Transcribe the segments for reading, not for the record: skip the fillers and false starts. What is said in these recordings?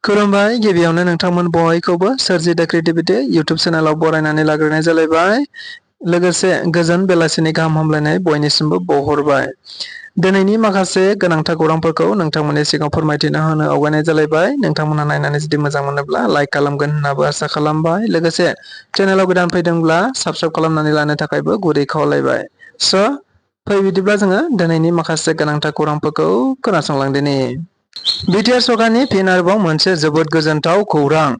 खुलुमबाय गिबियावनो नोंथांमोन बयखौबो सोरजिदा क्रिएटिभिटी इउट्यूब चेनेलाव बरायनानै लाग्रोनाय जालायबाय। लोगोसे गोजोन बेलासिनि गाहाम हामलायनाय बयनिसिमबो बावहरबाय। दिनैनि माखासे गोनांथार खौरांफोरखौ नोंथांमोननि सिगाङाव फोरमायथिना होनो आवगायनाय जालायबाय। नोंथांमोना नायनानै जुदि मोजां मोनोब्ला लाइक खालामगोन होननाबो आसा खालामबाय। लोगोसे चेनेलाव गोदान फैदोंब्ला साबस्क्राइब खालामनानै लानो थाखायबो गुरै खावलायबाय। फै बिदिब्ला जोङो दिनैनि माखासे गोनांथार खौरांफोरखौ खोनासंलांदिनि। बिटिआर सरकारनि फिन आरोबाव मोनसे जोबोद गोजोनथाव खौरां।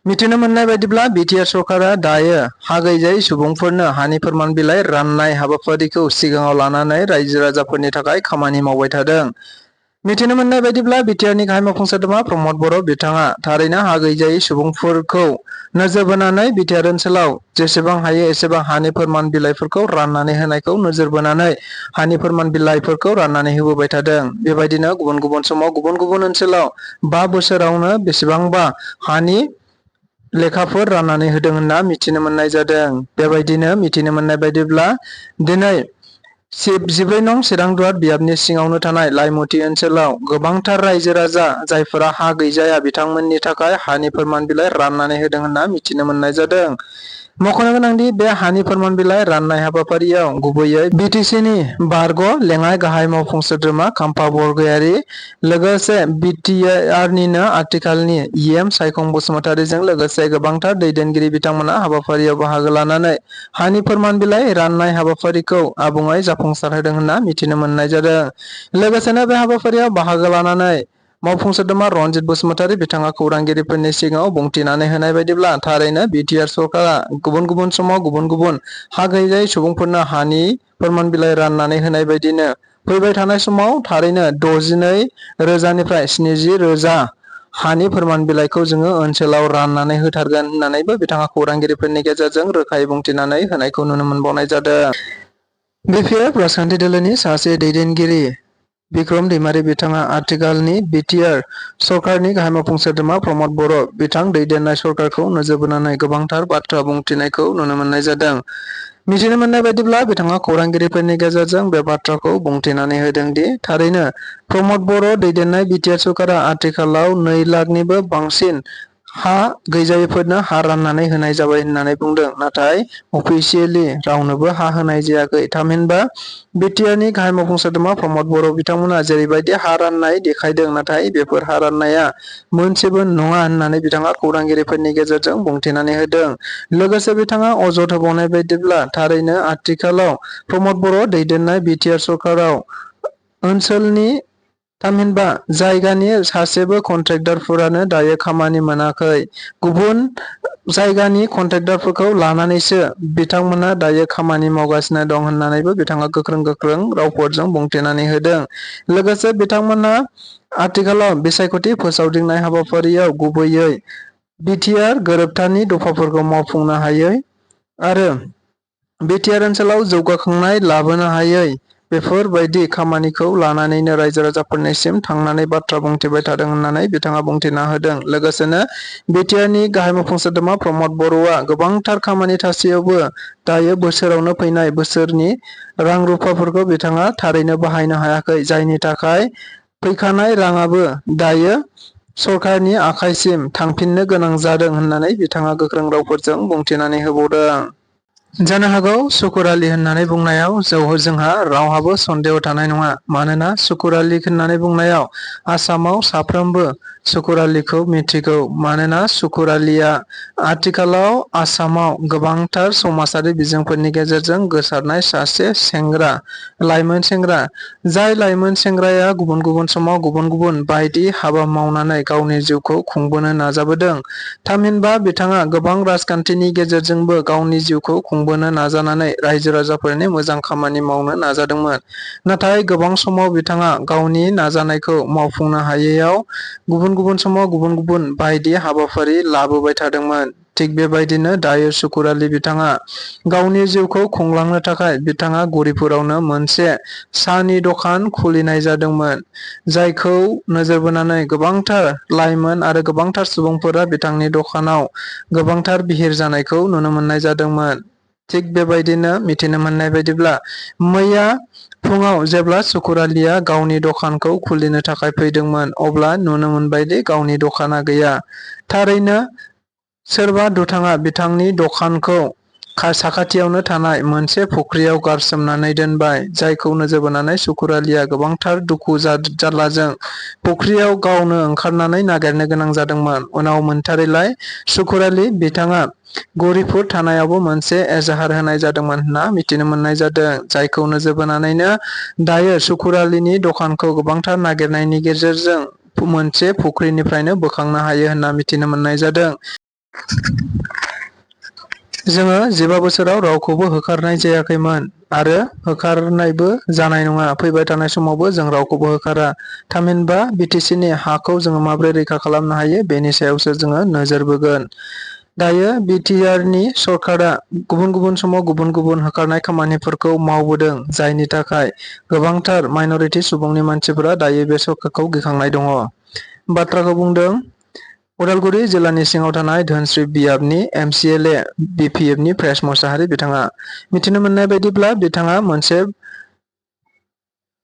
मिथिनो मोननाय बायदिब्ला बिटिआर सरकारा दायो हा गैजायै सुबुंफोरनो हानि फोरमान बिलाइ राननाय हाबाफारिखौ सिगाङाव लानानै रायजो राजाफोरनि थाखाय खामानि मावबाय थादों। मिथिनो मोननाय बायदिब्ला बिटिआरनि गाहाय मावफुं सोद्रोमा प्रमद बर' बिथाङा थारैनो हा गैजायै सुबुंफोरखौ नोजोर बोनानै बिटिआर ओनसोलाव जेसेबां हायो एसेबां हानि फोरमान बिलाइफोरखौ राननानै होनायखौ नोजोर बोनानै हानि फोरमान बिलाइफोरखौ राननानै होबोबाय थादों। बेबायदिनो गुबुन गुबुन समाव गुबुन गुबुन ओनसोलाव 5 बोसोरावनो बेसेबांबा हानि लेखाफोर राननानै होदों होनना मिथिनो मोननाय जादों। बेबायदिनो मिथिनो मोननाय बायदिब्ला दिनै 14 नं चिरां दुवार बियाबनि सिङावनो थानाय लाइमुथि ओनसोलाव गोबांथार रायजो राजा जायफोरा हा गैजाया बिथांमोननि थाखाय हानि फोरमान बिलाइ राननानै होदों होनना मिथिनो मोननाय जादों। मख'नो गोनांदि बे हानि फोरमान बिलाइ राननाय हाबाफारियाव गुबैयै बिटिसिनि बारग' लेङाइ गाहाय मावफुं सोद्रोमा खाम्फा बरगयारी लोगोसे बिटिआरनिनो आथिखालनि इएम सायखं बसुमतारीजों लोगोसे गोबांथार दैदेनगिरि बिथांमोना हाबाफारियाव बाहागो लानानै हानि फोरमान बिलाइ राननाय हाबाफारिखौ आबुङै जाफुंसारहोदों होनना मिथिनो मोननाय जादों। लोगोसेनो बे हाबाफारियाव बाहागो लानानै मावफुं सोद्रोमा रनजित बसुमतारी बिथाङा खौरांगिरिफोरनि सिगाङाव बुंथिनानै होनाय बायदिब्ला थारैनो बिटिआर सरकारा गुबुन गुबुन समाव गुबुन गुबुन हा गैजायै सुबुंफोरनो हानि फोरमान बिलाइ राननानै होनाय बायदिनो फैबाय थानाय समाव थारैनो 62 रोजानिफ्राय 70 रोजा हानि फोरमान बिलाइखौ जोङो ओनसोलाव राननानै होथारगोन होननानैबो बिथाङा खौरांगिरिफोरनि गेजेरजों रोखायै बुंथिनानै होनायखौ नुनो मोनबावनाय जादों। बिपिएफ राजखान्थि दोलोनि सासे दैदेनगिरि बिक्रम दैमारी बिथाङा आथिखालनि बिटिआर सरकारनि गाहाय मावफुं सोद्रोमा प्रमद बर' बिथां दैदेननाय सरकारखौ नोजोर बोनानै गोबांथार बाथ्रा बुंथिनायखौ नुनो मोननाय जादों। मिथिनो मोननाय बायदिब्ला बिथाङा खौरांगिरिफोरनि गेजेरजों बे बाथ्राखौ बुंथिनानै होदों दि थारैनो प्रमद बर' दैदेननाय बिटिआर सरकारा आथिखालाव 2 लाखनिबो बांसिन हा गैजायैफोरनो हा राननानै होनाय जाबाय होननानै बुंदों। नाथाय अफिसियेलि रावनोबो हा होनाय जायाखै। थामहिनबा बिटिआरनि गाहाय मावफुं सोद्रोमा प्रमद बर' बिथांमोना जेरैबायदि हा राननाय देखायदों नाथाय बेफोर हा राननाया मोनसेबो नङा होननानै बिथाङा खौरांगिरिफोरनि गेजेरजों बुंथिनानै होदों। लोगोसे बिथाङा अजद होबावनाय बायदिब्ला थारैनो आथिखालाव प्रमद बर' दैदेननाय बिटिआर सरकाराव ओनसोलनि थामहिनबा जायगानि सासेबो कन्ट्रेक्टरफोरानो दायो खामानि मोनाखै। गुबुन जायगानि कन्ट्रेक्टरफोरखौ लानानैसो बिथांमोना दायो खामानि मावगासिनो दं होननानैबो बिथाङा गोख्रों रावफोरजों बुंथिनानै होदों। लोगोसे बिथांमोना आथिखालाव बिसायख'थि फोसावदिंनाय हाबाफारियाव गुबैयै बिटिआर गोरोबथानि दफाफोरखौ मावफुंनो हायै आरो बिटिआर ओनसोलाव जौगाखांनाय लाबोनो हायै बेफोरबायदि खामानिखौ लानानैनो रायजो राजाफोरनिसिम थांनानै बाथ्रा बुंथिबाय थादों होननानै बिथाङा बुंथिना होदों। लोगोसेनो बिटिआरनि गाहाय मावफुं सोद्रोमा प्रमद बर'आ गोबांथार खामानि थासेयावबो दायो बोसोरावनो फैनाय बोसोरनि रां रुफाफोरखौ बिथाङा थारैनो बाहायनो हायाखै। जायनि थाखाय फैखानाय राङाबो दायो सरकारनि आखाइसिम थांफिननो गोनां जादों होननानै बिथाङा गोख्रों रावफोरजों बुंथिनानै होबावदों। जानो हागौ सुकुर आली होननानै बुंनायाव जोंहा रावहाबो सन्देह थानाय नङा। मानोना सुकुर आली होननानै बुंनायाव आसामाव साफ्रोमबो सुकुर आलीखौ मिथिगौ। मानोना सुकुर आलीया आथिखालाव आसामाव गोबांथार समाजारि बिजोंफोरनि गेजेरजों गोसारनाय सासे सेंग्रा लाइमोन सेंग्रा। जाय लाइमोन सेंग्राया गुबुन गुबुन समाव गुबुन गुबुन बायदि हाबा मावनानै गावनि जिउखौ खुंबोनो नाजाबोदों। थामहिनबा बिथाङा गोबां राजखान्थिनि गेजेरजोंबो गावनि जिउखौ खुंबोनो नाजानानै रायजो राजाफोरनि मोजां खामानि मावनो नाजादोंमोन। नाथाय गोबां समाव बिथाङा गावनि नाजानायखौ मावफुंनो हायैयाव गुबुन गुबुन समाव गुबुन गुबुन बायदि हाबाफारि लाबोबाय थादोंमोन। थिग बेबायदिनो दायो सुकुर आली बिथाङा गावनि जिउखौ खुंलांनो थाखाय बिथाङा गहपुरावनो मोनसे साहानि दखान खुलिनाय जादोंमोन। जायखौ नोजोर बोनानै गोबांथार लाइमोन आरो गोबांथार सुबुंफोरा बिथांनि दखानाव गोबांथार बिहिर जानायखौ नुनो मोननाय जादोंमोन। थिग बेबायदिनो मिथिनो मोननाय बायदिब्ला मैया फुङाव जेब्ला शुकुर आलीआ गावनि दखानखौ खुलिनो थाखाय फैदोंमोन अब्ला नुनो मोनबायदि गावनि दखाना गैया। थारैनो सोरबा दुथाङा बिथांनि दखानखौ साखाथियावनो थानाय मोनसे फुख्रियाव गारसोमनानै दोनबाय, जायखौ नोजोर बोनानै शुकुर आलीआ गोबांथार दुखु जारलाजों फुख्रियाव गावनो ओंखारनानै नागिरनो गोनां जादोंमोन। उनाव मोनथारैलाय शुकुर आली बिथाङा गरिफुर थानायावबो मोनसे एजाहार होनाय जादोंमोन होनना मिथिनो मोननाय जादों, जायखौ नोजोर बोनानैनो दायो शुकुर आलीनि दखानखौ गोबांथार नागिरनायनि गेजेरजों मोनसे फुख्रिनिफ्रायनो बोखांनो हायो होनना मिथिनो मोननाय जादों। जोङो 15 बोसोराव रावखौबो होखारनाय जायाखैमोन आरो होखारनायबो जानाय नङा। फैबाय थानाय समावबो जों रावखौबो होखारा। थामहिनबा बिटिसिनि हाखौ जोङो माबोरै रैखा खालामनो हायो बेनि सायावसो जोङो नोजोर बोगोन। दायो बिटिआरनि सरकारा गुबुन गुबुन समाव गुबुन गुबुन होखारनाय खामानिफोरखौ मावबोदों, जायनि थाखाय गोबांथार माइनरिटि सुबुंनि मानसिफोरा दायो बे सरकारखौ गिखांनाय दङ। बाथ्राखौ बुंदों उदालगुरि जिल्लानि सिङाव थानाय धोनस्रि बियाबनि एमसिएलए बिपिएफनि प्रेस मुसाहारि बिथाङा। मिथिनो मोननाय बायदिब्ला बिथाङा मोनसे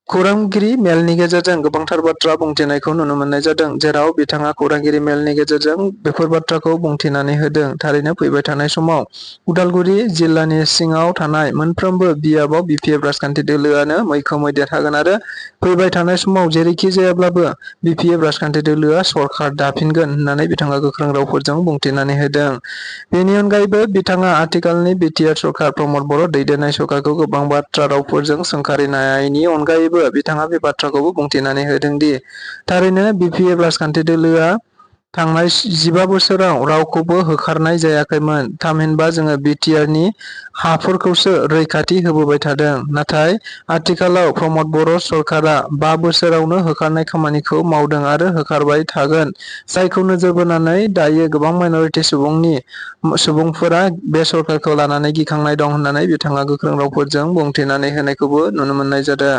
खौरांगिरि मेलनि गेजेरजों गोबांथार बाथ्रा बुंथिनायखौ नुनो मोननाय जादों, जेराव बिथाङा खौरांगिरि मेलनि गेजेरजों बेफोर बाथ्राखौ बुंथिनानै होदों। थारैनो फैबाय थानाय समाव उदालगुरि जिल्लानि सिङाव थानाय मोनफ्रोमबो बियाबाव बिपिएफ राजखान्थि दोलोआनो मैखोमै देरहागोन आरो फैबाय थानाय समाव जेरैखि जायाब्लाबो बिपिएफ राजखान्थि दोलोआ सरकार दाफिनगोन होननानै बिथाङा गोख्रों रावफोरजों बुंथिनानै होदों। बेनि अनगायैबो बिथाङा आथिखालनि बिटिआर सरकार प्रमद बर' दैदेननाय सरकारखौ गोबां बाथ्रा रावफोरजों सोंखारिनायनि अनगायैबो बिथाङा बे बाथ्राखौबो बुंथिनानै होदों दि थारैनो बिपिएफ राजखान्थि दोलोआ थांनाय 15 बोसोराव रावखौबो होखारनाय जायाखैमोन। थामहिनबा जोङो बिटिआरनि हाफोरखौसो रैखाथि होबोबाय थादों। नाथाय आथिखालाव प्रमद बर' सरकारा 5 बोसोरावनो होखारनाय खामानिखौ मावदों आरो होखारबाय थागोन, जायखौ नोजोर बोनानै दायो गोबां माइनरिटि सुबुंफोरा बे सरकारखौ लानानै गिखांनाय दं होननानै बिथाङा गोख्रों रावफोरजों बुंथिनानै होनायखौबो नुनो मोननाय जादों।